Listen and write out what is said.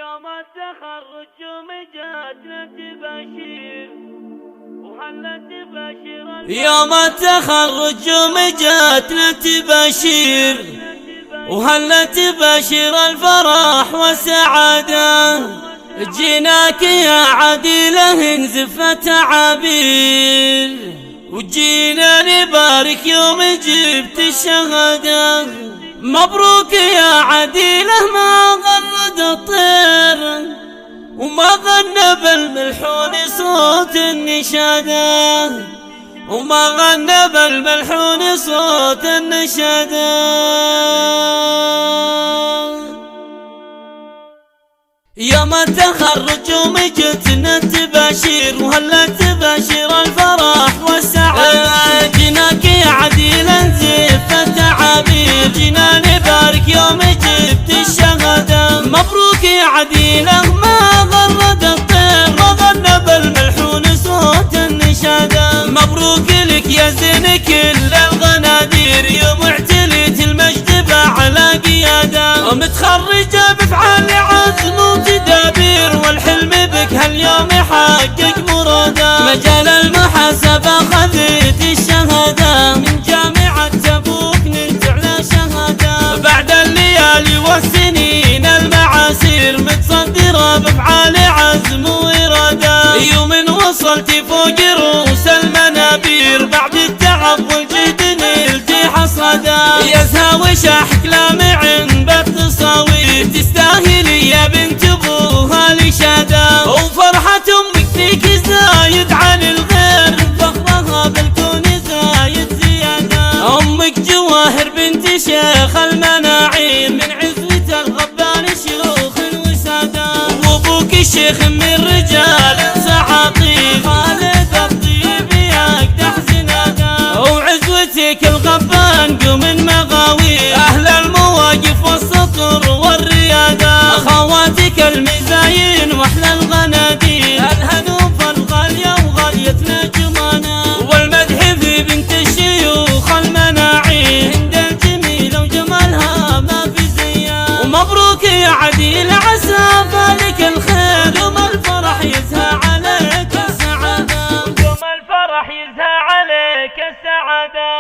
يوم التخرج مجاتنا تباشير وهلا تباشر يوم التخرج مجاتنا تباشير وهلا تباشر الفرح والسعادة. جيناك يا عديلة نزفت عابير وجينا نبارك يوم جبت الشهادة. مبروك يا عديلة ما غرد الطير وما غنى بالملحون صوت النشادة وما غنى بالملحون صوت النشادة. يوم التخرج ومجتنا تباشير وهلا تباشر الفرح والسعادة. جيناك يا عديلة نزفت عابير جينا نبارك يوم جبت الشهادة. مبروك يا عديلة ما غرد الطير ما غنى بالملحون صوت النشادة. مبروك لك يا زين كل الغنادير يوم اعتليت المجد على قيادة. ومتخرجة بفعال عزم وتدابير والحلم بك هاليوم يحقق مراده. مجال المحاسبة خذيت الشهادة من جامعة تبوك نلت على شهادة. بعد الليالي والسنين المعاسير متصدرة بفعال عزم وإرادة. يوم وصلت فوق رؤوس المنابير بعد التعب والجهد نلت حصدا. يا زهاوي شاحك لامع بالتصاوير تستاهلي يا بنت ابوها لشادة. وفرحة امك فيك زايد عن الغير فخرها بالكون زايد زيادة. امك جواهر بنت شيخ المناعير من عزوة الغبان شيوخ وسادة. وابوك الشيخ من رجال صعاقير خالد الطيب يقدح زنادة. وعزوتك الغبان من مغاوير اهل المواقف والسطر والريادة. اخواتك المزاين واحلى الغنادير الهنوف الغالية وغاليتنا جمانا. والمدح في بنت الشيوخ المناعير هند الجميلة وجمالها ما في زيها. ومبروك يا عديل عسى فالك الخير يوم الفرح يزهى عليك السعادة. يوم الفرح يزهى عليك السعادة.